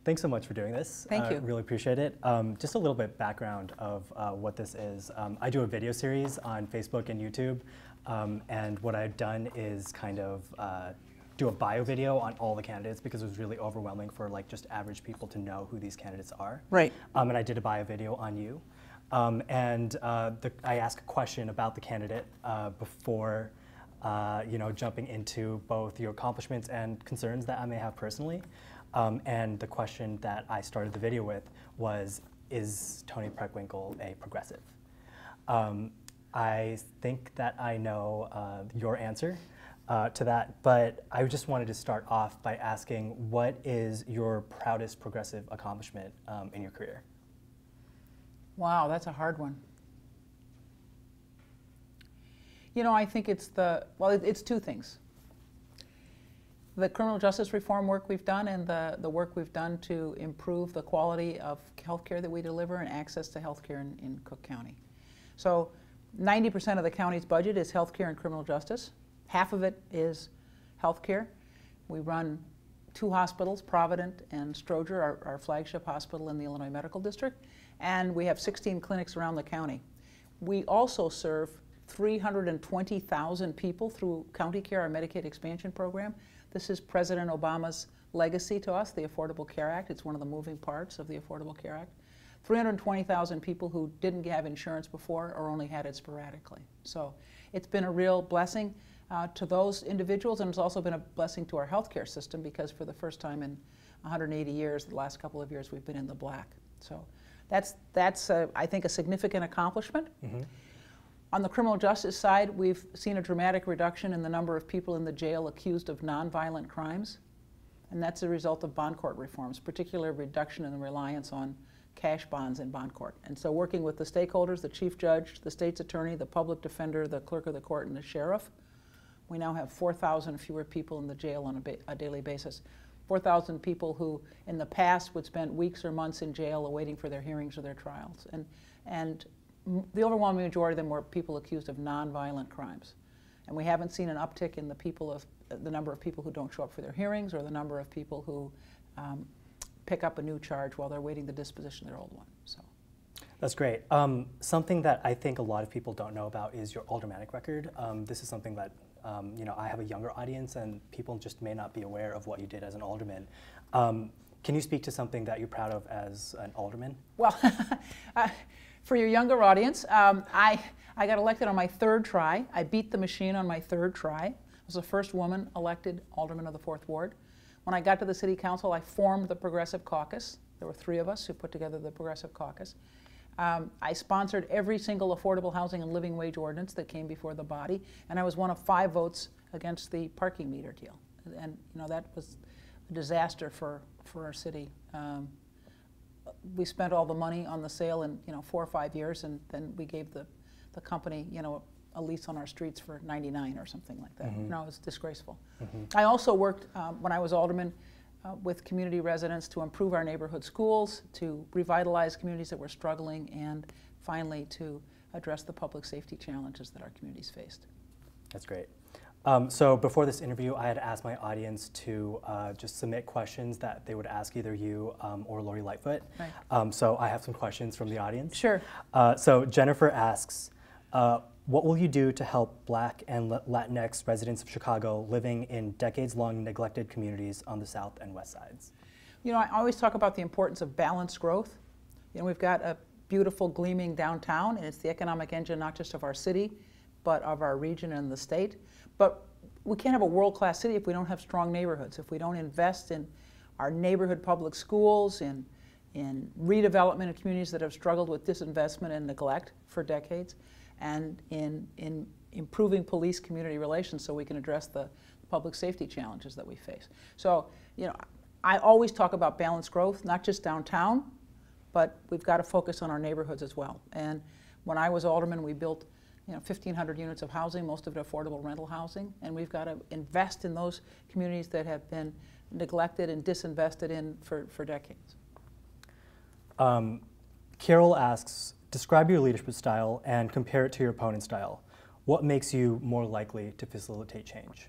Thanks so much for doing this. Thank you. Really appreciate it. Just a little bit background of what this is. I do a video series on Facebook and YouTube, and what I've done is kind of do a bio video on all the candidates because it was really overwhelming for like just average people to know who these candidates are. Right. And I did a bio video on you. I ask a question about the candidate before jumping into both your accomplishments and concerns that I may have personally. And the question that I started the video with was, is Toni Preckwinkle a progressive? I think that I know your answer to that, but I just wanted to start off by asking, what is your proudest progressive accomplishment in your career? Wow, that's a hard one. You know, I think it's it's two things. The criminal justice reform work we've done and the work we've done to improve the quality of health care that we deliver and access to health care in Cook County. So 90% of the county's budget is health care and criminal justice. Half of it is health care. We run 2 hospitals, Provident and Stroger, our flagship hospital in the Illinois Medical District, and we have 16 clinics around the county. We also serve 320,000 people through County Care, our Medicaid expansion program. This is President Obama's legacy to us, the Affordable Care Act. It's one of the moving parts of the Affordable Care Act. 320,000 people who didn't have insurance before or only had it sporadically. So it's been a real blessing to those individuals, and it's also been a blessing to our healthcare system because for the first time in 180 years, the last couple of years, we've been in the black. So that's I think, a significant accomplishment. Mm-hmm. On the criminal justice side, we've seen a dramatic reduction in the number of people in the jail accused of nonviolent crimes, and that's a result of bond court reforms, particularly a reduction in the reliance on cash bonds in bond court. And so working with the stakeholders, the chief judge, the state's attorney, the public defender, the clerk of the court, and the sheriff, we now have 4,000 fewer people in the jail on a daily basis. 4,000 people who in the past would spend weeks or months in jail awaiting for their hearings or their trials. And the overwhelming majority of them were people accused of nonviolent crimes. And we haven't seen an uptick in the number of people who don't show up for their hearings or the number of people who pick up a new charge while they're waiting the disposition of their old one. So that's great. Something that I think a lot of people don't know about is your aldermanic record. This is something that I have a younger audience, and people just may not be aware of what you did as an alderman. Can you speak to something that you're proud of as an alderman? Well, for your younger audience, I got elected on my 3rd try. I beat the machine on my 3rd try. I was the first woman elected alderman of the 4th Ward. When I got to the City Council, I formed the Progressive Caucus. There were 3 of us who put together the Progressive Caucus. I sponsored every single affordable housing and living wage ordinance that came before the body, and I was one of 5 votes against the parking meter deal. And that was a disaster for our city. We spent all the money on the sale in 4 or 5 years, and then we gave the company a lease on our streets for $99 or something like that. Mm-hmm. It was disgraceful. Mm-hmm. I also worked when I was alderman with community residents to improve our neighborhood schools, to revitalize communities that were struggling, and finally to address the public safety challenges that our communities faced. That's great. So before this interview, I had asked my audience to just submit questions that they would ask either you or Lori Lightfoot. Right. So I have some questions from the audience. Sure. So Jennifer asks, what will you do to help Black and Latinx residents of Chicago living in decades-long neglected communities on the south and west sides? I always talk about the importance of balanced growth. We've got a beautiful, gleaming downtown, and it's the economic engine not just of our city, but of our region and the state. But we can't have a world-class city if we don't have strong neighborhoods, if we don't invest in our neighborhood public schools, in redevelopment of communities that have struggled with disinvestment and neglect for decades, and in improving police-community relations so we can address the public safety challenges that we face. So, I always talk about balanced growth, not just downtown, but we've got to focus on our neighborhoods as well. And when I was alderman, we built 1,500 units of housing, most of it affordable rental housing, and we've got to invest in those communities that have been neglected and disinvested in for decades. Carol asks, describe your leadership style and compare it to your opponent's style. What makes you more likely to facilitate change?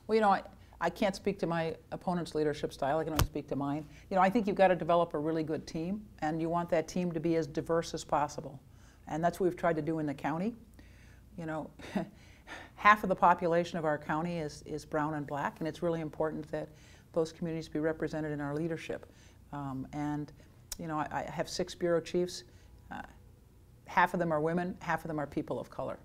Well, I can't speak to my opponent's leadership style. I can only speak to mine. You know, I think you've got to develop a really good team, and you want that team to be as diverse as possible. And that's what we've tried to do in the county. You know, half of the population of our county is brown and black, and it's really important that those communities be represented in our leadership. And, you know, I have 6 bureau chiefs. Half of them are women, half of them are people of color.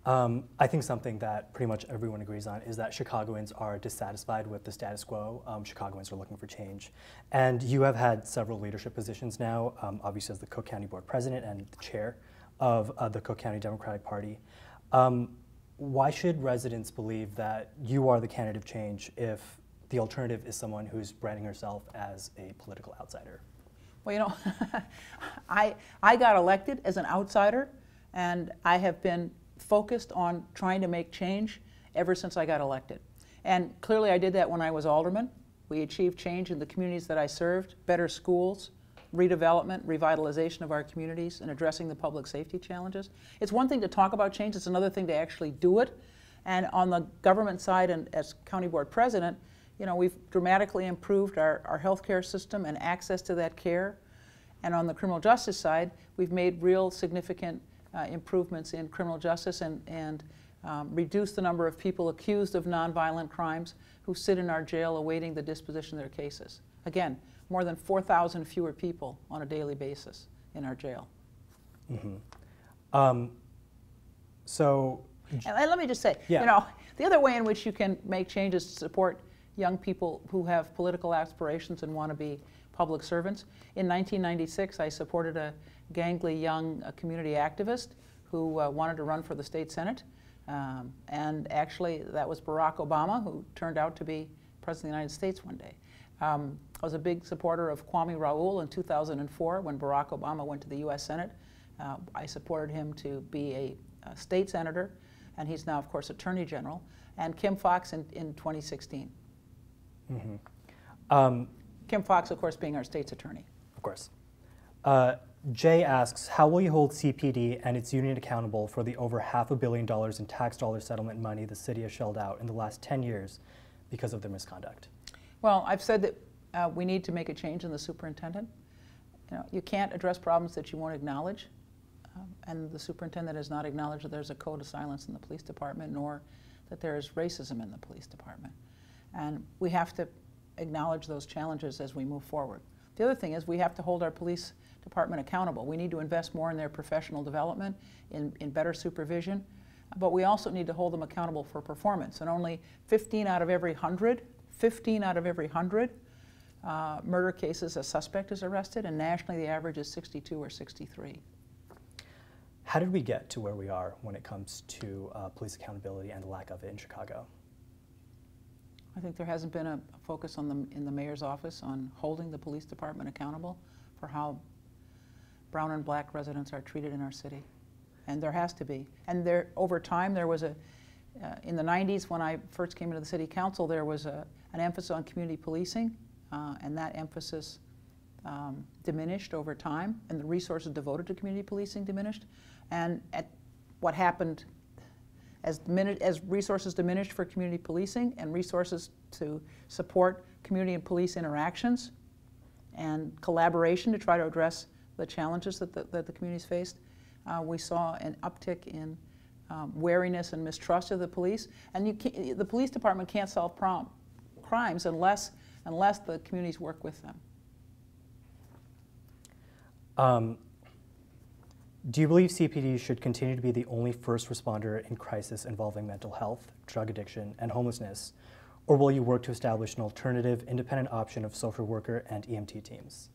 I think something that pretty much everyone agrees on is that Chicagoans are dissatisfied with the status quo. Chicagoans are looking for change. And you have had several leadership positions now, obviously as the Cook County Board President and the chair of the Cook County Democratic Party. Why should residents believe that you are the candidate of change if the alternative is someone who's branding herself as a political outsider? Well, you know, I got elected as an outsider, and I have been focused on trying to make change ever since I got elected. And clearly I did that when I was alderman. We achieved change in the communities that I served, better schools, redevelopment, revitalization of our communities, and addressing the public safety challenges. It's one thing to talk about change, it's another thing to actually do it. And on the government side, and as county board president, you know, we've dramatically improved our healthcare system and access to that care. And on the criminal justice side, we've made real significant improvements in criminal justice and reduced the number of people accused of nonviolent crimes who sit in our jail awaiting the disposition of their cases. Again, more than 4,000 fewer people on a daily basis in our jail. Mm-hmm. And let me just say, yeah. You know, the other way in which you can make changes to support young people who have political aspirations and want to be public servants. In 1996, I supported a gangly young community activist who wanted to run for the state senate. And actually, that was Barack Obama, who turned out to be President of the United States one day. I was a big supporter of Kwame Raoul in 2004 when Barack Obama went to the U.S. Senate. I supported him to be a state senator, and he's now, of course, Attorney General, and Kim Foxx in 2016. Mm-hmm. Kim Foxx, of course, being our state's attorney. Of course. Jay asks, how will you hold CPD and its union accountable for the over $500 million in tax dollar settlement money the city has shelled out in the last 10 years because of their misconduct? Well, I've said that we need to make a change in the superintendent. You know, you can't address problems that you won't acknowledge, and the superintendent has not acknowledged that there's a code of silence in the police department, nor that there is racism in the police department. And we have to acknowledge those challenges as we move forward. The other thing is we have to hold our police department accountable. We need to invest more in their professional development, in better supervision, but we also need to hold them accountable for performance. And only 15 out of every 100 murder cases, a suspect is arrested, and nationally the average is 62 or 63. How did we get to where we are when it comes to police accountability and the lack of it in Chicago? I think there hasn't been a focus in the mayor's office on holding the police department accountable for how brown and black residents are treated in our city. And there has to be. And there, over time, there was in the 90s when I first came into the city council, there was an emphasis on community policing, and that emphasis diminished over time, and the resources devoted to community policing diminished. And what happened as resources diminished for community policing and resources to support community and police interactions and collaboration to try to address the challenges that the communities faced, we saw an uptick in wariness and mistrust of the police. And the police department can't solve crimes unless the communities work with them. Do you believe CPD should continue to be the only first responder in crisis involving mental health, drug addiction, and homelessness, or will you work to establish an alternative, independent option of social worker and EMT teams?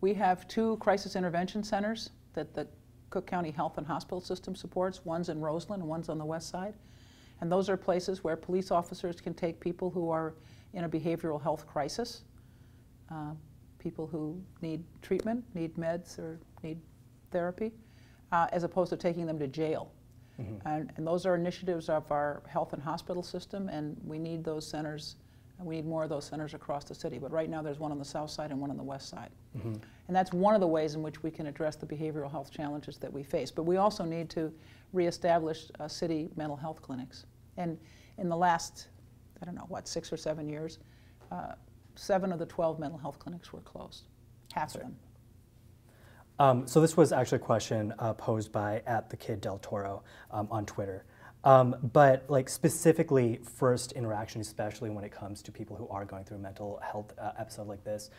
We have 2 crisis intervention centers that the Cook County Health and Hospital System supports. One's in Roseland and one's on the west side. And those are places where police officers can take people who are in a behavioral health crisis, people who need treatment, need meds, or need therapy, as opposed to taking them to jail. Mm-hmm. And those are initiatives of our health and hospital system, and we need those centers, and we need more of those centers across the city. But right now there's one on the south side and one on the west side. Mm-hmm. And that's one of the ways in which we can address the behavioral health challenges that we face. But we also need to reestablish city mental health clinics. And in the last I don't know, what, 6 or 7 years, 7 of the 12 mental health clinics were closed, half of them. So this was actually a question posed by @thekiddeltoro on Twitter. But like specifically first interaction, especially when it comes to people who are going through a mental health episode like this,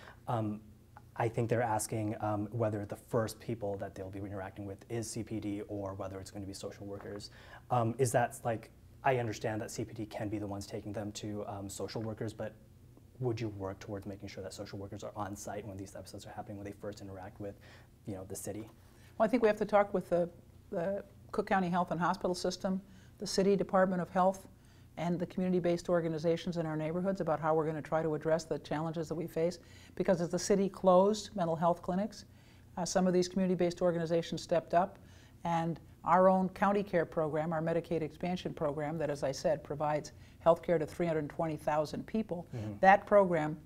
I think they're asking whether the first people that they'll be interacting with is CPD or whether it's going to be social workers. Is that like, I understand that CPD can be the ones taking them to social workers, but would you work towards making sure that social workers are on site when these episodes are happening, when they first interact with, you know, the city? Well, I think we have to talk with the Cook County Health and Hospital System, the City Department of Health, and the community-based organizations in our neighborhoods about how we're going to try to address the challenges that we face. Because as the city closed mental health clinics, some of these community-based organizations stepped up, and our own county care program, our Medicaid expansion program that, as I said, provides health care to 320,000 people, that program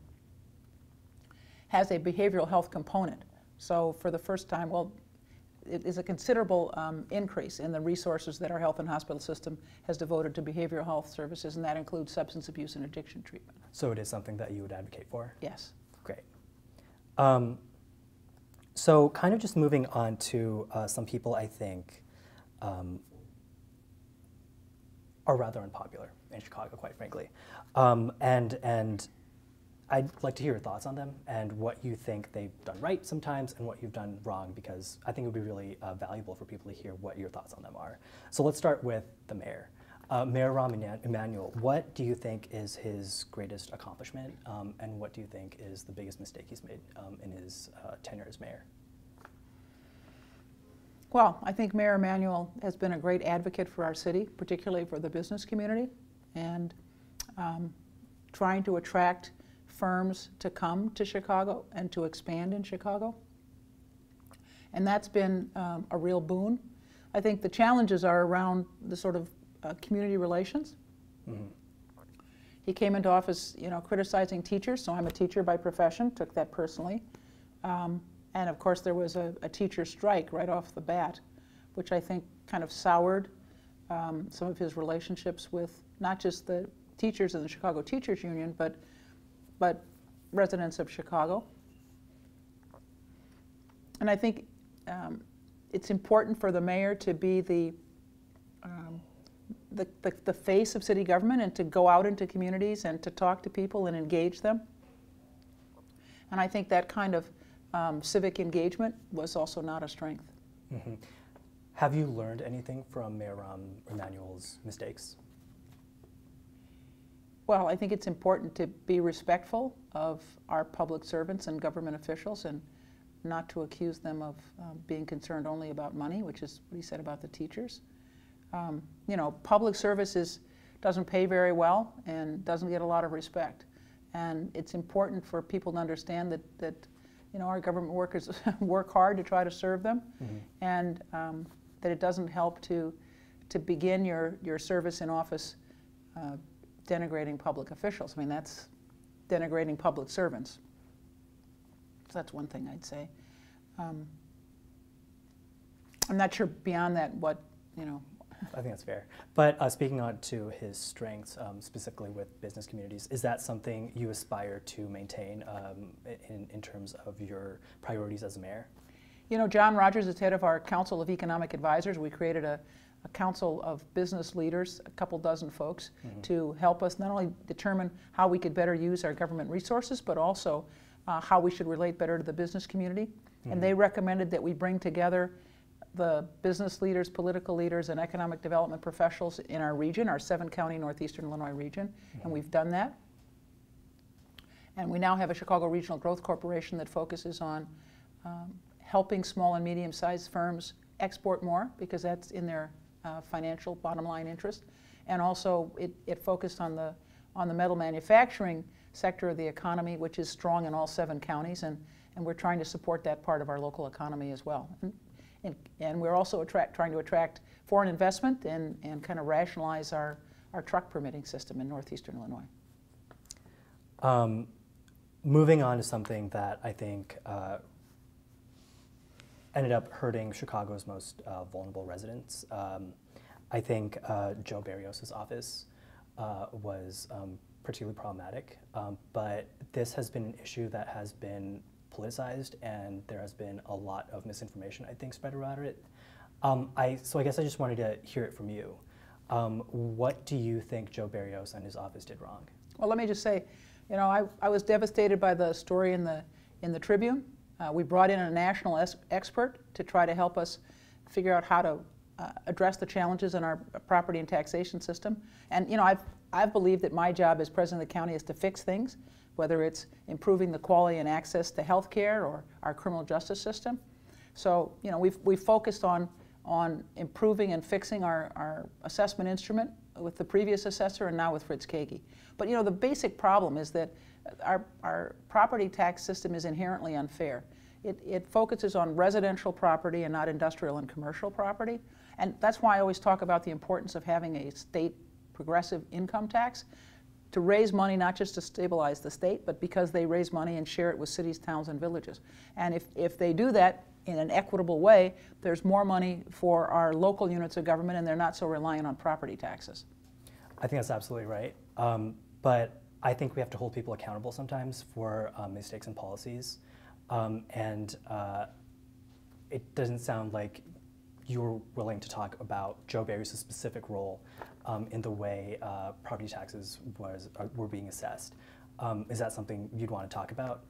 has a behavioral health component. So for the first time, well, it is a considerable increase in the resources that our health and hospital system has devoted to behavioral health services, and that includes substance abuse and addiction treatment. So it is something that you would advocate for? Yes. Great. So kind of just moving on to some people I think are rather unpopular in Chicago, quite frankly. And I'd like to hear your thoughts on them and what you think they've done right sometimes and what you've done wrong, because I think it would be really valuable for people to hear what your thoughts on them are. So let's start with the mayor. Mayor Rahm Emmanuel, what do you think is his greatest accomplishment, and what do you think is the biggest mistake he's made in his tenure as mayor? Well, I think Mayor Emmanuel has been a great advocate for our city, particularly for the business community, and trying to attract firms to come to Chicago and to expand in Chicago. And that's been a real boon. I think the challenges are around the sort of community relations. He came into office, you know, criticizing teachers, so I'm a teacher by profession, took that personally. And of course there was a teacher strike right off the bat, which I think kind of soured some of his relationships with not just the teachers in the Chicago Teachers Union, but residents of Chicago. And I think it's important for the mayor to be the face of city government and to go out into communities and to talk to people and engage them. And I think that kind of civic engagement was also not a strength. Have you learned anything from Mayor Rahm Emmanuel's mistakes? Well, I think it's important to be respectful of our public servants and government officials and not to accuse them of being concerned only about money, which is what he said about the teachers. You know, public services doesn't pay very well and doesn't get a lot of respect. And it's important for people to understand that you know, our government workers work hard to try to serve them, and that it doesn't help to begin your service in office denigrating public officials. I mean, that's denigrating public servants. So that's one thing I'd say. I'm not sure beyond that what, you know. I think that's fair. But speaking on to his strengths, specifically with business communities, is that something you aspire to maintain in terms of your priorities as a mayor? You know, John Rogers is head of our Council of Economic Advisors. We created a council of business leaders, a couple dozen folks, to help us not only determine how we could better use our government resources, but also how we should relate better to the business community. And they recommended that we bring together the business leaders, political leaders, and economic development professionals in our region, our 7-county northeastern Illinois region, and we've done that. And we now have a Chicago Regional Growth Corporation that focuses on helping small and medium-sized firms export more, because that's in their financial bottom line interest. And also it focused on the metal manufacturing sector of the economy, which is strong in all 7 counties, and we're trying to support that part of our local economy as well. And we're also trying to attract foreign investment and kind of rationalize our truck permitting system in northeastern Illinois. Moving on to something that I think ended up hurting Chicago's most vulnerable residents. I think Joe Berrios' office was particularly problematic, but this has been an issue that has been politicized, and there has been a lot of misinformation, I think, spread around it. So I guess I just wanted to hear it from you. What do you think Joe Berrios and his office did wrong? Well, let me just say, you know, I was devastated by the story in the Tribune. We brought in a national expert to try to help us figure out how to address the challenges in our property and taxation system. And you know, I've believed that my job as president of the county is to fix things, whether it's improving the quality and access to health care or our criminal justice system. So, you know, we've focused on improving and fixing our assessment instrument with the previous assessor and now with Fritz Kagi. But you know, the basic problem is that our property tax system is inherently unfair. It focuses on residential property and not industrial and commercial property. And that's why I always talk about the importance of having a state progressive income tax to raise money, not just to stabilize the state, but because they raise money and share it with cities, towns, and villages. And if they do that in an equitable way, there's more money for our local units of government, and they're not so reliant on property taxes. I think that's absolutely right. But I think we have to hold people accountable sometimes for mistakes in policies. And it doesn't sound like you're willing to talk about Joe Berrios' specific role in the way property taxes were being assessed. Is that something you'd want to talk about?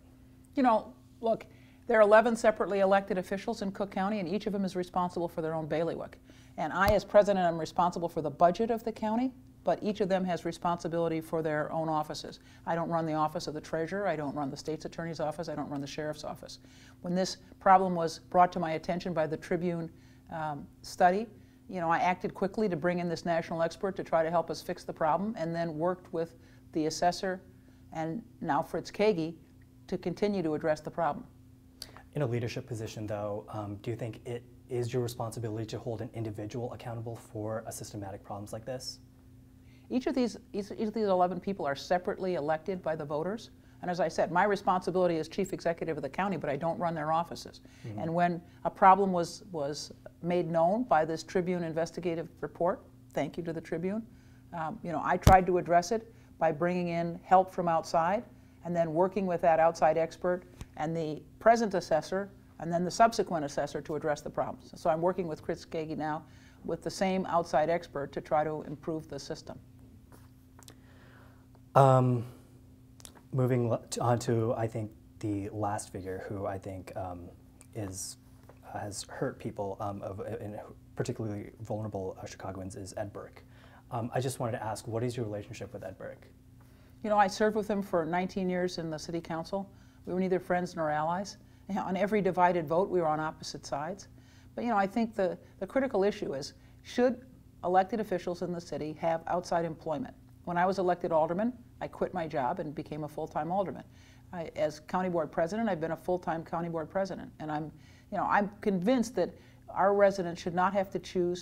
You know, look, there are 11 separately elected officials in Cook County, and each of them is responsible for their own bailiwick. And I, as president, am responsible for the budget of the county, but each of them has responsibility for their own offices. I don't run the office of the treasurer, I don't run the state's attorney's office, I don't run the sheriff's office. When this problem was brought to my attention by the Tribune study, you know, I acted quickly to bring in this national expert to try to help us fix the problem, and then worked with the assessor and now Fritz Kagi to continue to address the problem. In a leadership position, though, do you think it is your responsibility to hold an individual accountable for a systematic problems like this? Each of these 11 people are separately elected by the voters. And as I said, my responsibility is chief executive of the county, but I don't run their offices. Mm-hmm. And when a problem was made known by this Tribune investigative report, thank you to the Tribune, you know, I tried to address it by bringing in help from outside and then working with that outside expert and the present assessor and then the subsequent assessor to address the problems. So I'm working with Chris Kagi now with the same outside expert to try to improve the system. Moving on to, I think, the last figure who I think has hurt people, particularly vulnerable Chicagoans, is Ed Burke. I just wanted to ask, what is your relationship with Ed Burke? You know, I served with him for 19 years in the city council. We were neither friends nor allies. You know, on every divided vote, we were on opposite sides. But you know, I think the critical issue is, should elected officials in the city have outside employment? When I was elected alderman, I quit my job and became a full-time alderman. As county board president, I've been a full-time county board president. And I'm convinced that our residents should not have to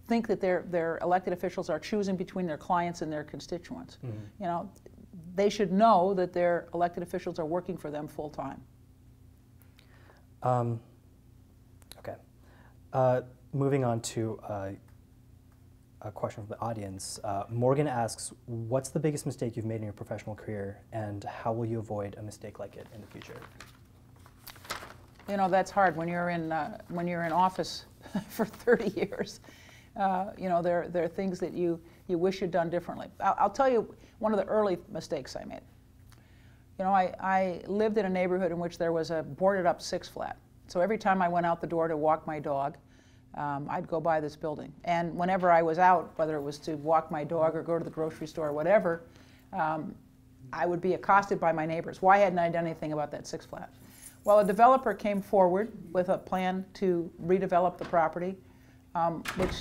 think that their elected officials are choosing between their clients and their constituents. Mm-hmm. You know, they should know that their elected officials are working for them full-time. Okay. Moving on to a question from the audience. Morgan asks, what's the biggest mistake you've made in your professional career, and how will you avoid a mistake like it in the future? You know, that's hard when you're in office for 30 years. You know, there are things that you wish you'd done differently. I'll tell you one of the early mistakes I made. You know, I lived in a neighborhood in which there was a boarded up 6-flat. So every time I went out the door to walk my dog, I'd go by this building. And whenever I was out, whether it was to walk my dog or go to the grocery store or whatever, I would be accosted by my neighbors. Why hadn't I done anything about that 6-flat? Well, a developer came forward with a plan to redevelop the property, which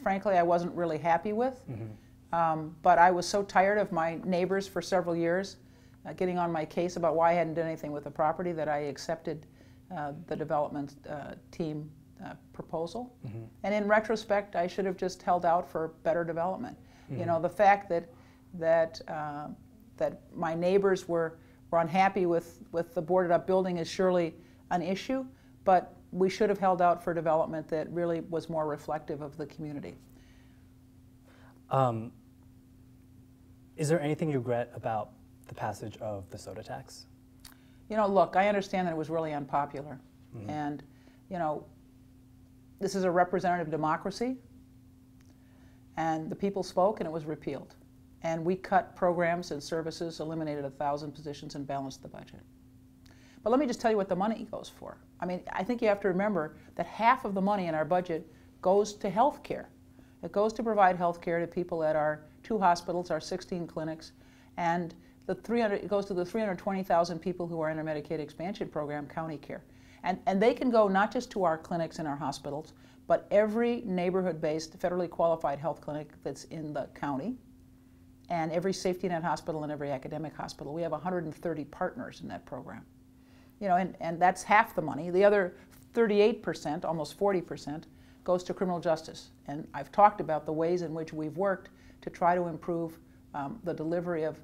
frankly I wasn't really happy with. Mm-hmm. But I was so tired of my neighbors for several years getting on my case about why I hadn't done anything with the property that I accepted the development team proposal. Mm-hmm. And in retrospect, I should have just held out for better development. Mm-hmm. You know, the fact that my neighbors were unhappy with the boarded up building is surely an issue, but we should have held out for development that really was more reflective of the community. Is there anything you regret about the passage of the soda tax? You know, look, I understand that it was really unpopular. Mm-hmm. And, you know, this is a representative democracy, and the people spoke and it was repealed. And we cut programs and services, eliminated 1,000 positions, and balanced the budget. But let me just tell you what the money goes for. I mean, I think you have to remember that half of the money in our budget goes to health care. It goes to provide health care to people at our 2 hospitals, our 16 clinics, and it goes to the 320,000 people who are in our Medicaid expansion program, county care. And they can go not just to our clinics and our hospitals, but every neighborhood-based, federally qualified health clinic that's in the county, and every safety net hospital and every academic hospital. We have 130 partners in that program. You know, and that's half the money. The other 38%, almost 40%, goes to criminal justice. And I've talked about the ways in which we've worked to try to improve the delivery of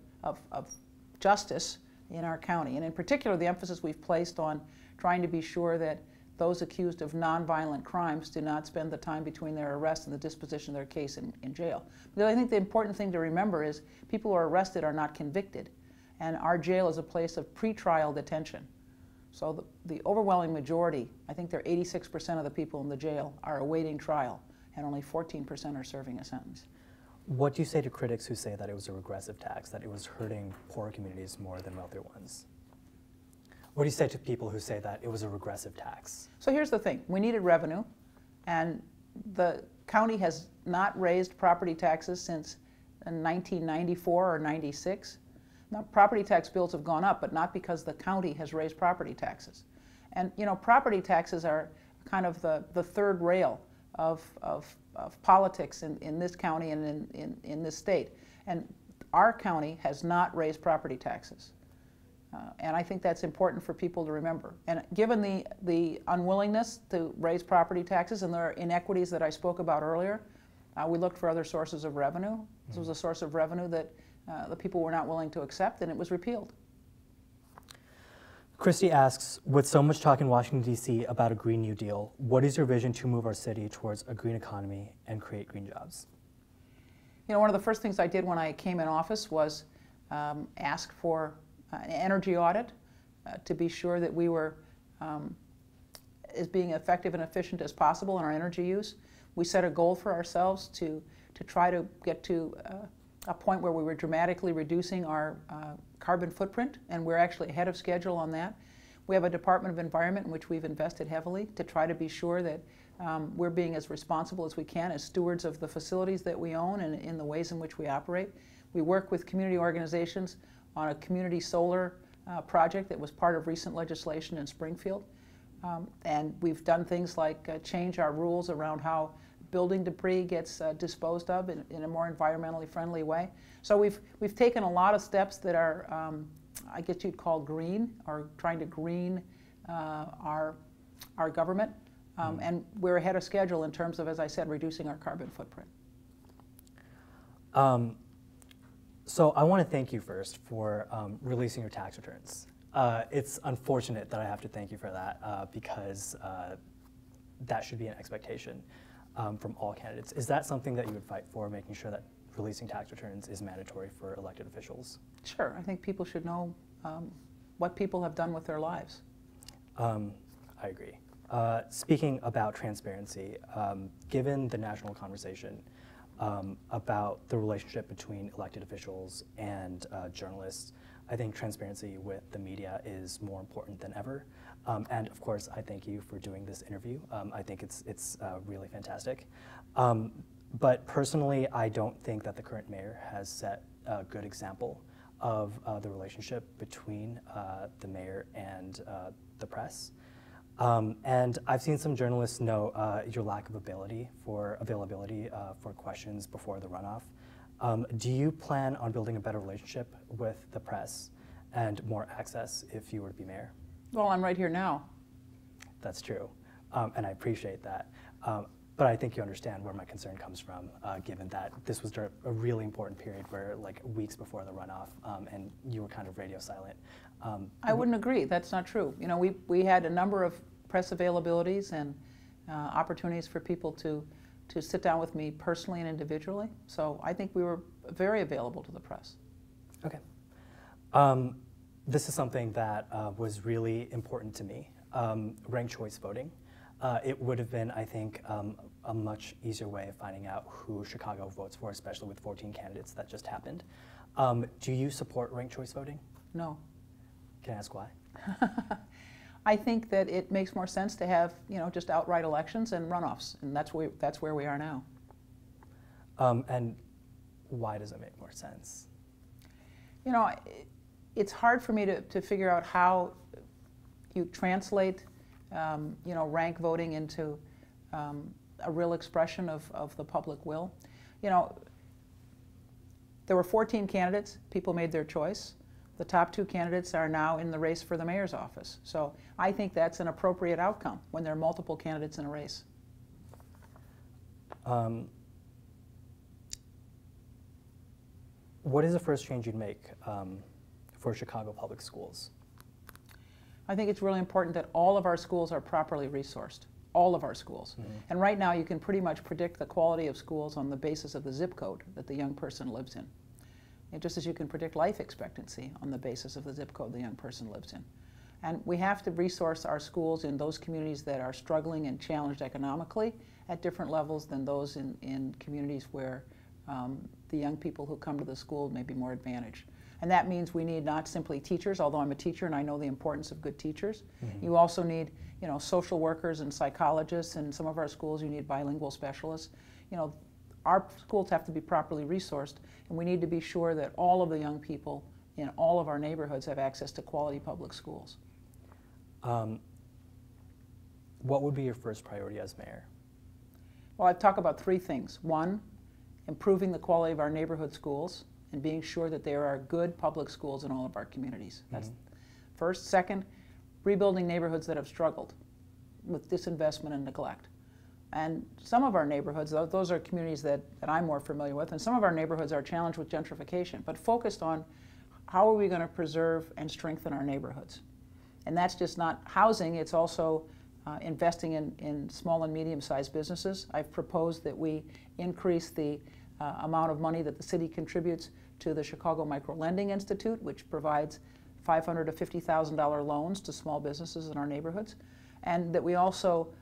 justice in our county. And in particular, the emphasis we've placed on trying to be sure that those accused of nonviolent crimes do not spend the time between their arrest and the disposition of their case in jail. Because I think the important thing to remember is people who are arrested are not convicted. And our jail is a place of pretrial detention. So the overwhelming majority, I think there are 86% of the people in the jail are awaiting trial, and only 14% are serving a sentence. What do you say to critics who say that it was a regressive tax, that it was hurting poorer communities more than wealthier ones? What do you say to people who say that it was a regressive tax? So here's the thing. We needed revenue, and the county has not raised property taxes since 1994 or 96. Now, property tax bills have gone up, but not because the county has raised property taxes. And, you know, property taxes are kind of the third rail of politics in this county and in this state. And our county has not raised property taxes. And I think that's important for people to remember. And given the unwillingness to raise property taxes and the inequities that I spoke about earlier, we looked for other sources of revenue. This was a source of revenue that the people were not willing to accept, and it was repealed. Christy asks, with so much talk in Washington, D.C. about a Green New Deal, what is your vision to move our city towards a green economy and create green jobs? You know, one of the first things I did when I came in office was ask for an energy audit to be sure that we were as being effective and efficient as possible in our energy use. We set a goal for ourselves to try to get to a point where we were dramatically reducing our carbon footprint, and we're actually ahead of schedule on that. We have a Department of Environment in which we've invested heavily to try to be sure that we're being as responsible as we can as stewards of the facilities that we own and in the ways in which we operate. We work with community organizations on a community solar project that was part of recent legislation in Springfield. And we've done things like change our rules around how building debris gets disposed of in a more environmentally friendly way. So we've taken a lot of steps that are, I guess you'd call green, or trying to green our government. And we're ahead of schedule in terms of, as I said, reducing our carbon footprint. So I want to thank you first for releasing your tax returns. It's unfortunate that I have to thank you for that because that should be an expectation from all candidates. Is that something that you would fight for, making sure that releasing tax returns is mandatory for elected officials? Sure. I think people should know what people have done with their lives. I agree. Speaking about transparency, given the national conversation about the relationship between elected officials and journalists, I think transparency with the media is more important than ever. And of course, I thank you for doing this interview. I think it's really fantastic. But personally, I don't think that the current mayor has set a good example of the relationship between the mayor and the press. And I've seen some journalists note your lack of availability for questions before the runoff. Do you plan on building a better relationship with the press and more access if you were to be mayor? Well, I'm right here now. That's true, and I appreciate that. But I think you understand where my concern comes from, given that this was a really important period where, like, weeks before the runoff, and you were kind of radio silent. I wouldn't agree. That's not true. You know, we had a number of press availabilities and opportunities for people to sit down with me personally and individually. So I think we were very available to the press. Okay. This is something that was really important to me, ranked choice voting. It would have been, I think, a much easier way of finding out who Chicago votes for, especially with 14 candidates that just happened. Do you support ranked choice voting? No. Can I ask why? I think that it makes more sense to have, just outright elections and runoffs, and that's where we are now. And why does it make more sense? It's hard for me to figure out how you translate, rank voting into a real expression of the public will. There were 14 candidates. People made their choice. The top 2 candidates are now in the race for the mayor's office. So I think that's an appropriate outcome when there are multiple candidates in a race. What is the first change you'd make for Chicago public schools? I think it's really important that all of our schools are properly resourced. All of our schools. Mm-hmm. And right now you can pretty much predict the quality of schools on the basis of the zip code that the young person lives in. And just as you can predict life expectancy on the basis of the zip code the young person lives in. And we have to resource our schools in those communities that are struggling and challenged economically at different levels than those in communities where the young people who come to the school may be more advantaged. And that means we need not simply teachers, although I'm a teacher and I know the importance of good teachers. Mm-hmm. You also need, social workers and psychologists. In some of our schools, you need bilingual specialists. Our schools have to be properly resourced, and we need to be sure that all of the young people in all of our neighborhoods have access to quality public schools. What would be your first priority as mayor? Well, I'd talk about 3 things. 1, improving the quality of our neighborhood schools and being sure that there are good public schools in all of our communities. That's first. Second, rebuilding neighborhoods that have struggled with disinvestment and neglect. And some of our neighborhoods, those are communities that I'm more familiar with, and some of our neighborhoods are challenged with gentrification, but focused on how are we going to preserve and strengthen our neighborhoods. And that's just not housing, it's also investing in small and medium-sized businesses. I've proposed that we increase the amount of money that the city contributes to the Chicago Micro Lending Institute, which provides $500,000 to $50,000 loans to small businesses in our neighborhoods, and that we also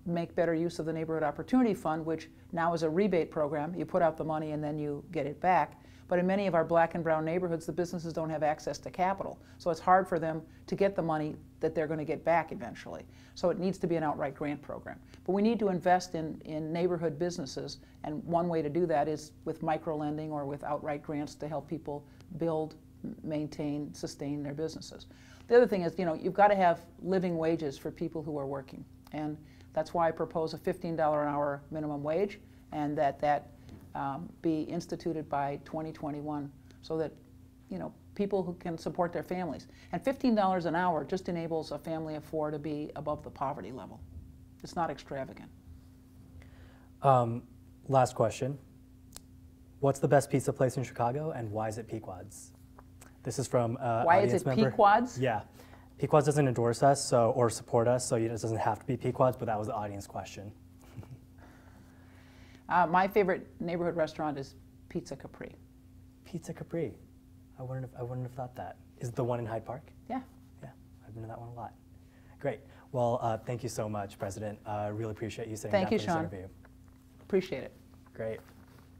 make better use of the Neighborhood Opportunity Fund, which now is a rebate program. You put out the money and then you get it back. But in many of our black and brown neighborhoods, the businesses don't have access to capital. So it's hard for them to get the money that they're going to get back eventually. So it needs to be an outright grant program. But we need to invest in neighborhood businesses, and one way to do that is with micro-lending or with outright grants to help people build, maintain, sustain their businesses. The other thing is, you've got to have living wages for people who are working. And that's why I propose a $15 an hour minimum wage, and that be instituted by 2021 so that, people who can support their families. And $15 an hour just enables a family of 4 to be above the poverty level. It's not extravagant. Last question. What's the best pizza place in Chicago, and why is it Pequod's? This is from Why is it member. Pequod's? Yeah. Pequod's doesn't endorse us or support us, so it doesn't have to be Pequod's, but that was the audience question. My favorite neighborhood restaurant is Pizza Capri. Pizza Capri. I wouldn't have thought that. Is it the one in Hyde Park? Yeah. Yeah, I've been to that one a lot. Great. Well, thank you so much, President. Really appreciate you sitting down for this interview. Appreciate it. Great.